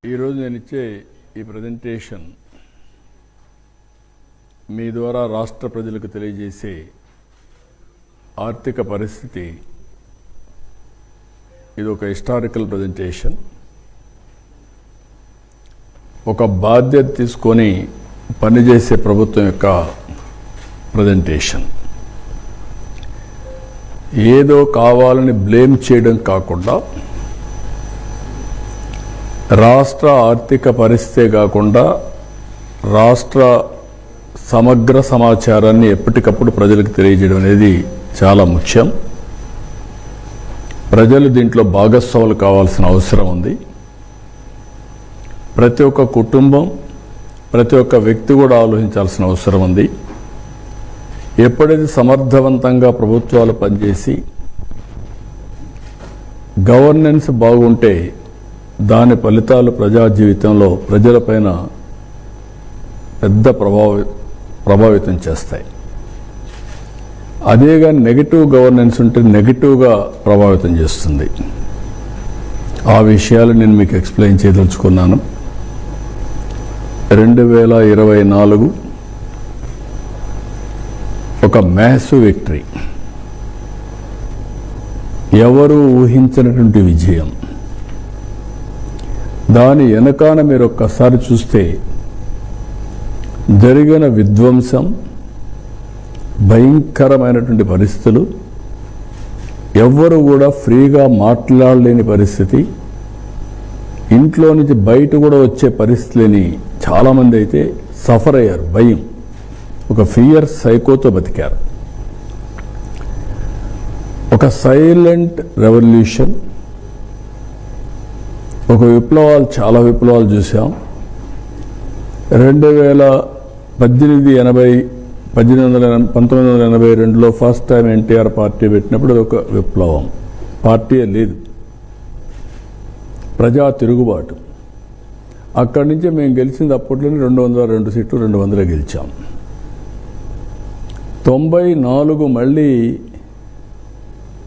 ఈరోజు నేను ఇచ్చే ఈ ప్రజెంటేషన్ మీ ద్వారా రాష్ట్ర ప్రజలకు తెలియజేసే ఆర్థిక పరిస్థితి. ఇది ఒక హిస్టారికల్ ప్రజెంటేషన్. ఒక బాధ్యత తీసుకొని పనిచేసే ప్రభుత్వం యొక్క ప్రజెంటేషన్. ఏదో కావాలని బ్లేమ్ చేయడం కాకుండా, రాష్ట్ర ఆర్థిక పరిస్థితే కాకుండా రాష్ట్ర సమగ్ర సమాచారాన్ని ఎప్పటికప్పుడు ప్రజలకు తెలియజేయడం అనేది చాలా ముఖ్యం. ప్రజలు దీంట్లో భాగస్వాములు కావాల్సిన అవసరం ఉంది. ప్రతి ఒక్క కుటుంబం, ప్రతి ఒక్క వ్యక్తి కూడా ఆలోచించాల్సిన అవసరం ఉంది. ఎప్పుడైతే సమర్థవంతంగా ప్రభుత్వాలు పనిచేసి గవర్నెన్స్ బాగుంటే దాని ఫలితాలు ప్రజా జీవితంలో ప్రజలపైన పెద్ద ప్రభావితం చేస్తాయి. అదే కానీ నెగిటివ్ గవర్నెన్స్ ఉంటే నెగిటివ్గా ప్రభావితం చేస్తుంది. ఆ విషయాలు నేను మీకు ఎక్స్ప్లెయిన్ చేయదలుచుకున్నాను. 2024 ఒక మ్యాసివ్ విక్టరీ, ఎవరు ఊహించినటువంటి విజయం. దాని వెనకాన మీరు ఒక్కసారి చూస్తే జరిగిన విధ్వంసం, భయంకరమైనటువంటి పరిస్థితులు, ఎవ్వరు కూడా ఫ్రీగా మాట్లాడలేని పరిస్థితి, ఇంట్లో నుంచి బయట కూడా వచ్చే పరిస్థితులని చాలామంది అయితే సఫర్ అయ్యారు. భయం, ఒక ఫియర్ సైకోతో బతికారు. ఒక సైలెంట్ రెవల్యూషన్, ఒక విప్లవాలు, చాలా విప్లవాలు చూసాం. 1982లో ఫస్ట్ టైం ఎన్టీఆర్ పార్టీ పెట్టినప్పుడు అది ఒక విప్లవం. పార్టీయే లేదు, ప్రజా తిరుగుబాటు. అక్కడి నుంచి మేము గెలిచింది అప్పట్లోనే 202 సీట్లు, 200 గెలిచాం. 94 మళ్ళీ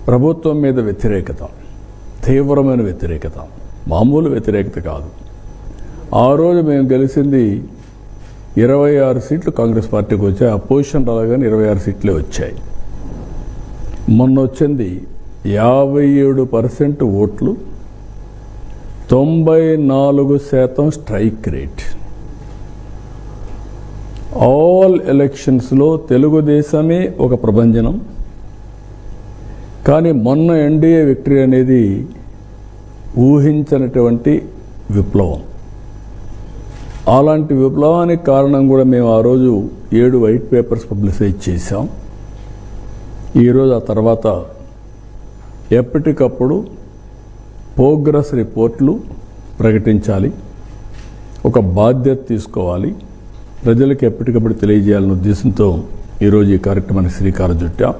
ప్రభుత్వం మీద వ్యతిరేకత, తీవ్రమైన వ్యతిరేకత, మామూలు వ్యతిరేకత కాదు. ఆ రోజు మేము గెలిచింది 26 సీట్లు కాంగ్రెస్ పార్టీకి వచ్చాయి. అపోజిషన్ రాగానే 26 సీట్లే వచ్చాయి. మొన్న వచ్చింది 57% ఓట్లు, 94% స్ట్రైక్ రేట్. ఆల్ ఎలక్షన్స్లో తెలుగుదేశమే ఒక ప్రభంజనం. కానీ మొన్న ఎన్డీఏ విక్టరీ అనేది ఊహించినటువంటి విప్లవం. అలాంటి విప్లవానికి కారణం కూడా మేము ఆ రోజు 7 వైట్ పేపర్స్ పబ్లిసైజ్ చేశాం. ఈరోజు ఆ తర్వాత ఎప్పటికప్పుడు ప్రోగ్రెస్ రిపోర్ట్లు ప్రకటించాలి, ఒక బాధ్యత తీసుకోవాలి, ప్రజలకు ఎప్పటికప్పుడు తెలియజేయాలనే ఉద్దేశంతో ఈరోజు ఈ కార్యక్రమానికి శ్రీకారం చుట్టాం.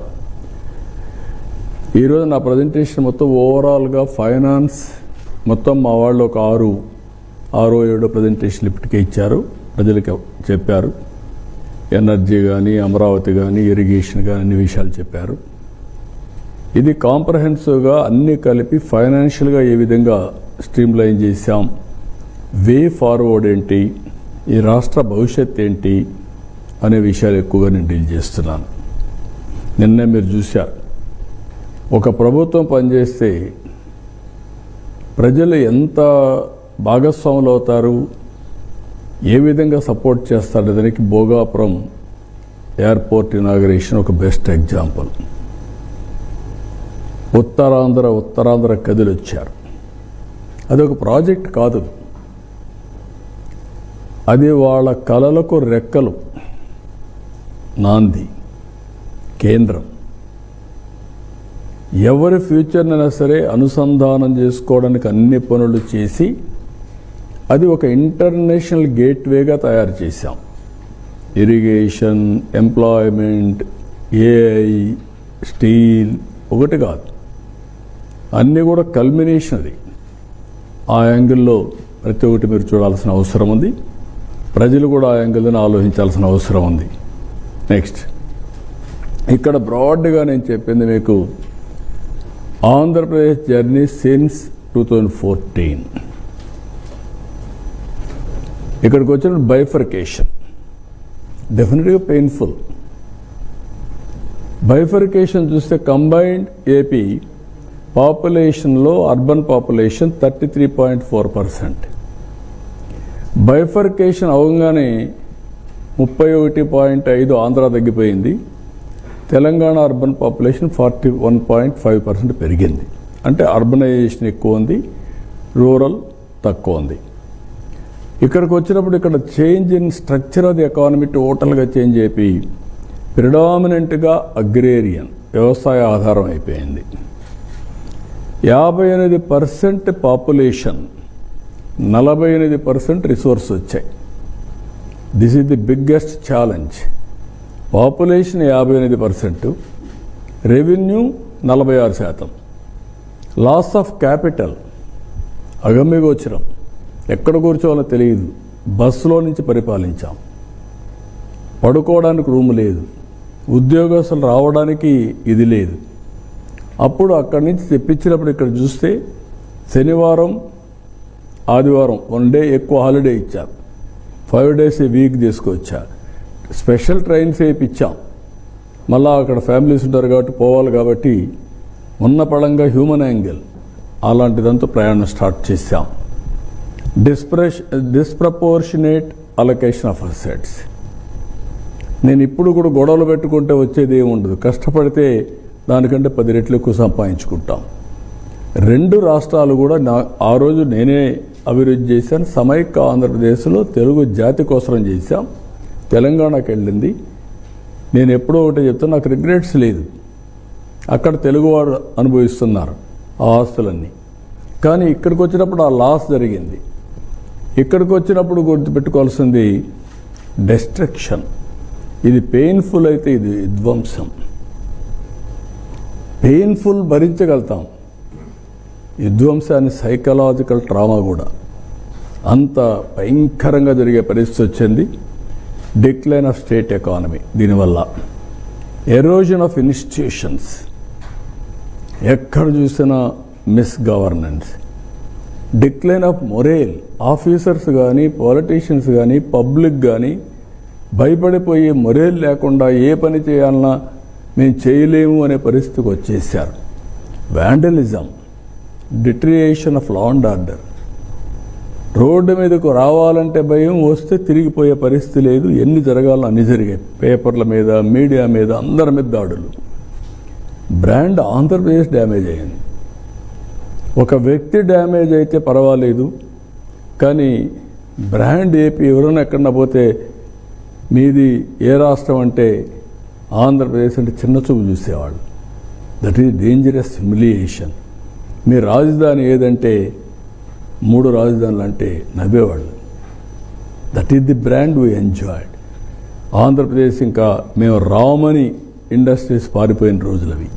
ఈరోజు నా ప్రజెంటేషన్ మొత్తం ఓవరాల్గా ఫైనాన్స్ మొత్తం మా వాళ్ళు ఒక 6-7 ప్రజెంటేషన్లు ఇప్పటికే ఇచ్చారు, ప్రజలకు చెప్పారు. ఎనర్జీ కానీ, అమరావతి కానీ, ఇరిగేషన్ కానీ అన్ని విషయాలు చెప్పారు. ఇది కాంప్రహెన్సివ్గా అన్నీ కలిపి ఫైనాన్షియల్గా ఏ విధంగా స్ట్రీమ్లైన్ చేశాం, వే ఫార్వర్డ్ ఏంటి, ఈ రాష్ట్ర భవిష్యత్ ఏంటి అనే విషయాలు ఎక్కువగా నేను డీల్ చేస్తున్నాను. నిన్నే మీరు చూశారు, ఒక ప్రభుత్వం పనిచేస్తే ప్రజలు ఎంత భాగస్వాములు అవుతారు, ఏ విధంగా సపోర్ట్ చేస్తారు. దానికి భోగాపురం ఎయిర్పోర్ట్ ఇనాగరేషన్ ఒక బెస్ట్ ఎగ్జాంపుల్. ఉత్తరాంధ్ర కథలు వచ్చారు. అది ఒక ప్రాజెక్ట్ కాదు, అది వాళ్ళ కలలకు రెక్కలు, నాంది, కేంద్రం. ఎవరి ఫ్యూచర్నైనా సరే అనుసంధానం చేసుకోవడానికి అన్ని పనులు చేసి అది ఒక ఇంటర్నేషనల్ గేట్వేగా తయారు చేశాం. ఇరిగేషన్, ఎంప్లాయ్మెంట్, ఏఐ, స్టీల్ ఒకటి కాదు, అన్నీ కూడా కల్మినేషన్. అది ఆ యాంగిల్లో ప్రతి ఒక్కటి మీరు చూడాల్సిన అవసరం ఉంది. ప్రజలు కూడా ఆ యాంగిల్ని ఆలోచించాల్సిన అవసరం ఉంది. నెక్స్ట్, ఇక్కడ బ్రాడ్గా నేను చెప్పింది మీకు ఆంధ్రప్రదేశ్ జర్నీ సిన్స్ 2014. ఇక్కడికి వచ్చిన బైఫర్కేషన్ డెఫినెట్గా పెయిన్ఫుల్. బైఫర్కేషన్ చూస్తే కంబైన్డ్ ఏపీ పాపులేషన్లో అర్బన్ పాపులేషన్ 33.4%. బైఫర్కేషన్ అవగానే 31.5 ఆంధ్ర తగ్గిపోయింది. తెలంగాణ అర్బన్ పాపులేషన్ 41.5% పెరిగింది. అంటే అర్బనైజేషన్ ఎక్కువ ఉంది, రూరల్ తక్కువ ఉంది. ఇక్కడికి వచ్చినప్పుడు ఇక్కడ change in structure of the economy టోటల్గా చేంజ్ అయిపోయి ప్రిడామినెంట్గా అగ్రేరియన్ వ్యవసాయ ఆధారం అయిపోయింది. 58% పాపులేషన్, 48% రిసోర్స్ వచ్చాయి. This is the biggest challenge. Population 58%, revenue 46%. Loss of capital అగమ్యగోచరం, ఎక్కడ కూర్చోవాలో తెలియదు. బస్సులో నుంచి పరిపాలించాం, పడుకోవడానికి రూమ్ లేదు, ఉద్యోగస్తులు రావడానికి ఇది లేదు. అప్పుడు అక్కడి నుంచి తెప్పించినప్పుడు ఇక్కడ చూస్తే శనివారం ఆదివారం 1 డే ఎక్కువ హాలిడే ఇచ్చారు, 5 days ఏ వీక్ తీసుకొచ్చారు. స్పెషల్ ట్రైన్స్ వేయించాం. మళ్ళీ అక్కడ ఫ్యామిలీస్ ఉంటారు కాబట్టి పోవాలి కాబట్టి ఉన్న పడంగా హ్యూమన్ యాంగిల్ అలాంటిదంతా ప్రయాణం స్టార్ట్ చేశాం. Disproportionate allocation of assets. నేను ఇప్పుడు కూడా గొడవలు పెట్టుకుంటే వచ్చేది ఏముండదు, కష్టపడితే దానికంటే 10 రెట్లు ఎక్కువ సంపాదించుకుంటాం. 2 రాష్ట్రాలు కూడా ఆ రోజు నేనే అభివృద్ధి చేశాను. సమైక్య ఆంధ్రప్రదేశ్లో తెలుగు జాతి కోసం చేశాం. తెలంగాణకి వెళ్ళింది. నేను ఎప్పుడో ఒకటి చెప్తాను, నాకు రిగ్రెట్స్ లేదు. అక్కడ తెలుగువాడు అనుభవిస్తున్నారు ఆ ఆస్తులన్నీ. కానీ ఇక్కడికి వచ్చినప్పుడు ఆ లాస్ జరిగింది. ఇక్కడికి వచ్చినప్పుడు గుర్తుపెట్టుకోవాల్సింది డెస్ట్రక్షన్. ఇది పెయిన్ఫుల్ అయితే ఇది విధ్వంసం. పెయిన్ఫుల్ భరించగలుగుతాం, విధ్వంసాన్ని సైకలాజికల్ ట్రామా కూడా అంత భయంకరంగా జరిగే పరిస్థితి వచ్చింది. డిక్లైన్ ఆఫ్ స్టేట్ ఎకానమీ, దీనివల్ల ఎరోజన్ ఆఫ్ ఇన్స్టిట్యూషన్స్, ఎక్కడ చూసినా miss governance, decline of మొరేల్. Officers కానీ పాలిటీషియన్స్ కానీ పబ్లిక్ కానీ భయపడిపోయి మొరేల్ లేకుండా ఏ పని చేయాలన్నా మేము చేయలేము అనే పరిస్థితికి వచ్చేసారు. Vandalism, deterioration of law and order. Road మీదకు రావాలంటే భయం, వస్తే తిరిగిపోయే పరిస్థితి లేదు. ఎన్ని జరగాలో అన్ని జరిగాయి. పేపర్ల మీద, మీడియా మీద, అందరి మీద దాడులు. బ్రాండ్ ఆంధ్రప్రదేశ్ డ్యామేజ్ అయింది. ఒక వ్యక్తి డ్యామేజ్ అయితే పర్వాలేదు, కానీ బ్రాండ్ ఏపీ ఎవరైనా ఎక్కడన్నా పోతే మీది ఏ రాష్ట్రం అంటే ఆంధ్రప్రదేశ్ అంటే చిన్న చూపు చూసేవాళ్ళు. That is dangerous humiliation. మీ రాజధాని ఏదంటే 3 రాజధానులు అంటే నవ్వేవాళ్ళు. That is the brand we enjoyed. Andhra Pradesh ఇంకా మేము రామని ఇండస్ట్రీస్ పారిపోయిన రోజులవి.